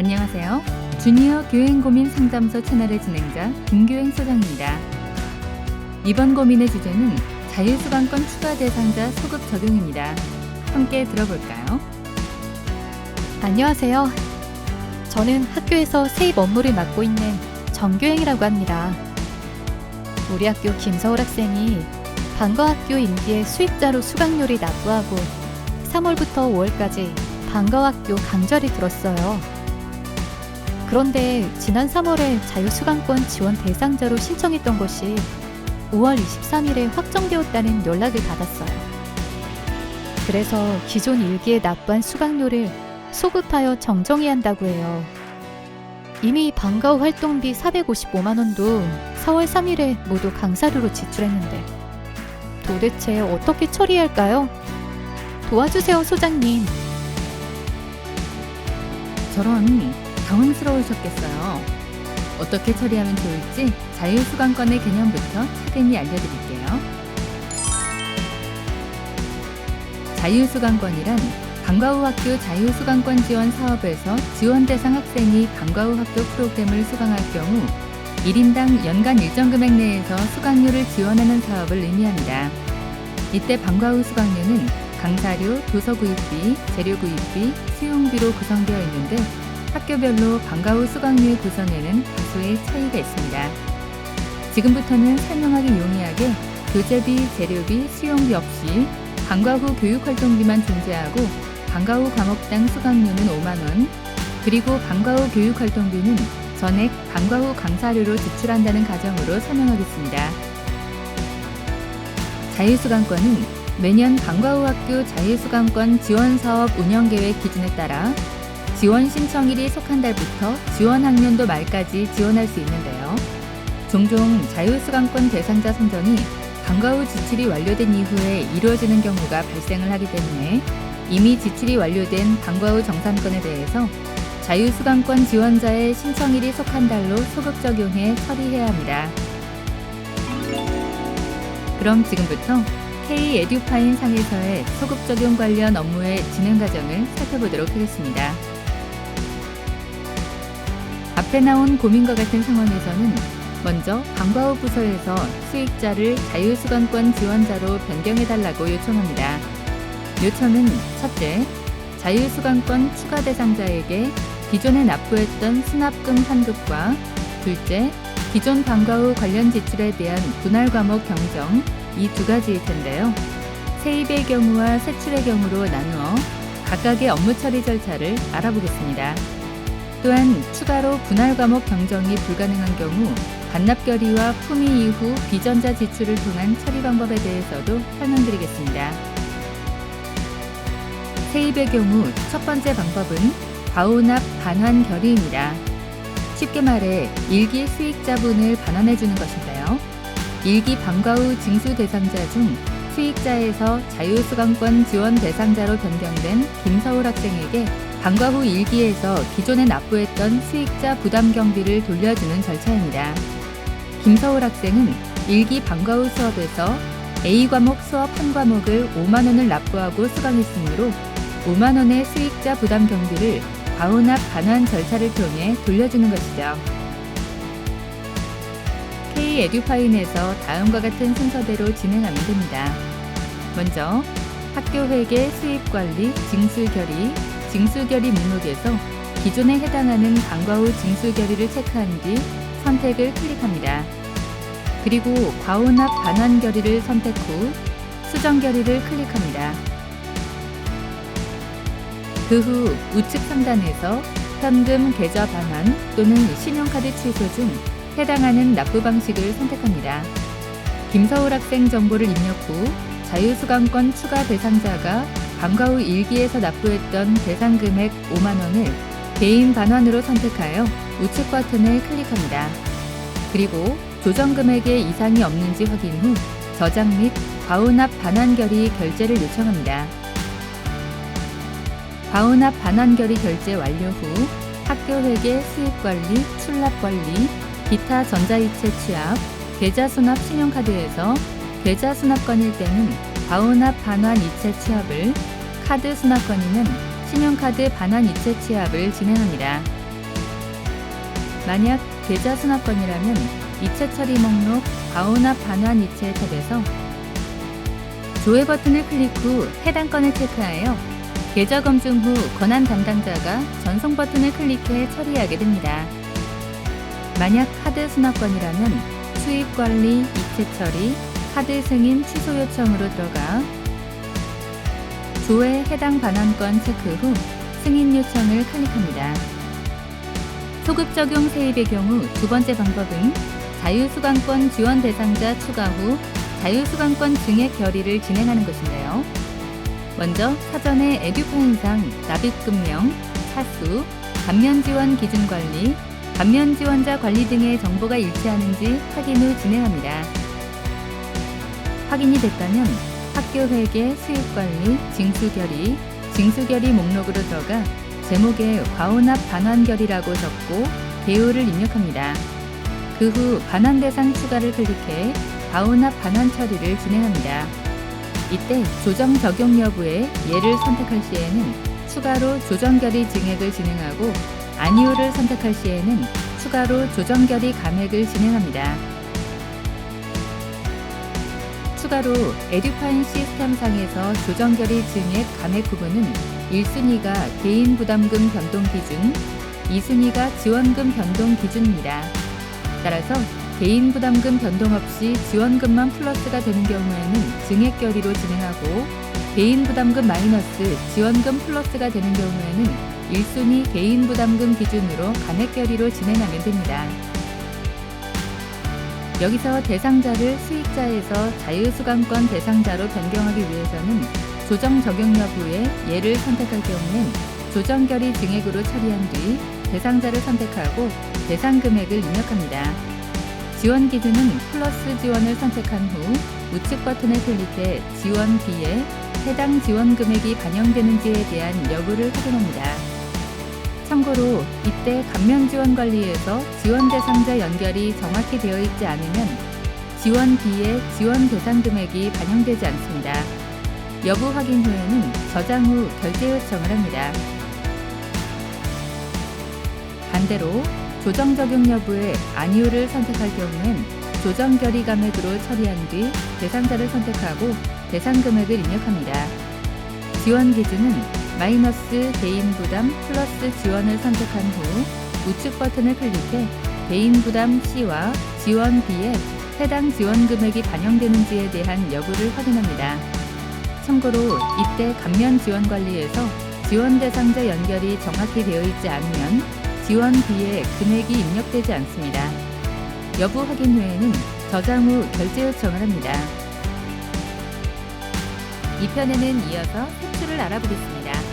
안녕하세요. 주니어 교행 고민 상담소 채널의 진행자 김교행 소장입니다. 이번 고민의 주제는 자율수강권 추가 대상자 소급 적용입니다. 함께 들어볼까요? 안녕하세요. 저는 학교에서 세입 업무를 맡고 있는 정교행이라고 합니다. 우리 학교 김서울 학생이 방과학교 1기의 수익자로 수강료를 납부하고 3월부터 5월까지 방과학교 강좌를 들었어요. 그런데 지난 3월에 자유수강권 지원 대상자로 신청했던 것이 5월 23일에 확정되었다는 연락을 받았어요. 그래서 기존 1기에 납부한 수강료를 소급하여 정정해야 한다고 해요. 이미 방과 후 활동비 455만 원도 4월 3일에 모두 강사료로 지출했는데 도대체 어떻게 처리할까요? 도와주세요, 소장님. 저런 당황스러우셨겠어요. 어떻게 처리하면 좋을지 자율수강권의 개념부터 차근히 알려드릴게요. 자율수강권이란 방과 후 학교 자율수강권 지원 사업에서 지원 대상 학생이 방과 후 학교 프로그램을 수강할 경우 1인당 연간 일정 금액 내에서 수강료를 지원하는 사업을 의미합니다. 이때 방과 후 수강료는 강사료, 도서 구입비, 재료 구입비, 수용비로 구성되어 있는데 학교별로 방과 후 수강료의 구성에는 다소의 차이가 있습니다. 지금부터는 설명하기 용이하게 교재비, 재료비, 수용비 없이 방과 후 교육활동비만 존재하고 방과 후 과목당 수강료는 5만 원, 그리고 방과 후 교육활동비는 전액 방과 후 강사료로 지출한다는 가정으로 설명하겠습니다. 자율수강권은 매년 방과 후 학교 자율수강권 지원사업 운영계획 기준에 따라 지원 신청일이 속한 달부터 지원 학년도 말까지 지원할 수 있는데요. 종종 자율수강권 대상자 선정이 방과 후 지출이 완료된 이후에 이루어지는 경우가 발생을 하기 때문에 이미 지출이 완료된 방과 후 정산권에 대해서 자율수강권 지원자의 신청일이 속한 달로 소급 적용해 처리해야 합니다. 그럼 지금부터 K-에듀파인 상에서의 소급 적용 관련 업무의 진행 과정을 살펴보도록 하겠습니다. 앞에 나온 고민과 같은 상황에서는 먼저 방과 후 부서에서 수익자를 자율수강권 지원자로 변경해달라고 요청합니다. 요청은 첫째, 자율수강권 추가 대상자에게 기존에 납부했던 수납금 환급과 둘째, 기존 방과 후 관련 지출에 대한 분할 과목 경정 이 두 가지일 텐데요. 세입의 경우와 세출의 경우로 나누어 각각의 업무 처리 절차를 알아보겠습니다. 또한 추가로 분할 과목 경정이 불가능한 경우 반납결의와 품위 이후 비전자 지출을 통한 처리 방법에 대해서도 설명드리겠습니다. 세입의 경우 첫 번째 방법은 과호납 반환 결의입니다. 쉽게 말해 1기 수익자분을 반환해 주는 것인데요. 1기 방과 후 징수 대상자 중 수익자에서 자율수강권 지원 대상자로 변경된 김서울 학생에게 방과 후 1기에서 기존에 납부했던 수익자 부담 경비를 돌려주는 절차입니다. 김서울 학생은 1기 방과 후 수업에서 A 과목 수업 한 과목을 5만 원을 납부하고 수강했으므로 5만 원의 수익자 부담 경비를 과호납 반환 절차를 통해 돌려주는 것이죠. K-에듀파인에서 다음과 같은 순서대로 진행하면 됩니다. 먼저 학교회계 수입관리 징수결의 징수결의 목록에서 기존에 해당하는 방과 후 징수결의를 체크한 뒤 선택을 클릭합니다. 그리고 과호납 반환 결의를 선택 후 수정 결의를 클릭합니다. 그 후 우측 상단에서 현금 계좌 반환 또는 신용카드 취소 중 해당하는 납부 방식을 선택합니다. 김서울 학생 정보를 입력 후 자율수강권 추가 대상자가 방과 후 1기에서 납부했던 대상 금액 5만 원을 개인 반환으로 선택하여 우측 버튼을 클릭합니다. 그리고 조정 금액에 이상이 없는지 확인 후 저장 및 과호납 반환 결의 결제를 요청합니다. 과호납 반환 결의 결제 완료 후 학교회계 수입관리, 출납관리, 기타 전자이체 취합, 계좌 수납 신용카드에서 계좌 수납권일 때는 과호납 반환 이체 취합을, 카드 수납권이면 신용카드 반환 이체 취합을 진행합니다. 만약 계좌 수납권이라면 이체 처리 목록 과오납 반환 이체 탭에서 조회 버튼을 클릭 후 해당 건을 체크하여 계좌 검증 후 권한 담당자가 전송 버튼을 클릭해 처리하게 됩니다. 만약 카드 수납권이라면 수입 관리, 이체 처리, 카드 승인 취소 요청으로 들어가 조회 해당 반환권 체크 후 승인 요청을 클릭합니다. 소급 적용 세입의 경우 두 번째 방법은 자유수강권 지원 대상자 추가 후 자유수강권 증액 결의를 진행하는 것인데요. 먼저 사전에 에듀파인상, 납입금령, 차수, 감면 지원 기준 관리, 감면 지원자 관리 등의 정보가 일치하는지 확인 후 진행합니다. 확인이 됐다면 학교 회계, 수입 관리, 징수 결의, 징수 결의 목록으로 들어가 제목에 과오납 반환 결의라고 적고 개요를 입력합니다. 그 후 반환 대상 추가를 클릭해 과오납 반환 처리를 진행합니다. 이때 조정 적용 여부에 예를 선택할 시에는 추가로 조정 결의 증액을 진행하고 아니오를 선택할 시에는 추가로 조정 결의 감액을 진행합니다. 추가로 에듀파인 시스템상에서 조정 결의 증액 감액 부분은 1순위가 개인 부담금 변동 기준, 2순위가 지원금 변동 기준입니다. 따라서 개인 부담금 변동 없이 지원금만 플러스가 되는 경우에는 증액 결의로 진행하고 개인 부담금 마이너스 지원금 플러스가 되는 경우에는 1순위 개인 부담금 기준으로 감액 결의로 진행하면 됩니다. 여기서 대상자를 수익자에서 자유수강권 대상자로 변경하기 위해서는 조정 적용 여부에 예를 선택할 경우엔 조정 결의 증액으로 처리한 뒤 대상자를 선택하고 대상 금액을 입력합니다. 지원 기준은 플러스 지원을 선택한 후 우측 버튼을 클릭해 지원 B에 해당 지원 금액이 반영되는지에 대한 여부를 확인합니다. 참고로 이때 감면 지원 관리에서 지원 대상자 연결이 정확히 되어 있지 않으면 지원 B에 지원 대상 금액이 반영되지 않습니다. 여부 확인 후에는 저장 후 결제 요청을 합니다. 반대로 조정 적용 여부에 아니오를 선택할 경우엔 조정 결의 감액으로 처리한 뒤 대상자를 선택하고 대상 금액을 입력합니다. 지원 기준은 마이너스 개인 부담 플러스 지원을 선택한 후 우측 버튼을 클릭해 개인 부담 C와 지원 B에 해당 지원 금액이 반영되는지에 대한 여부를 확인합니다. 참고로 이때 감면 지원 관리에서 지원 대상자 연결이 정확히 되어 있지 않으면 지원 B에 금액이 입력되지 않습니다. 여부 확인 후에는 저장 후 결제 요청을 합니다. 이 편에는 이어서 세출을 알아보겠습니다.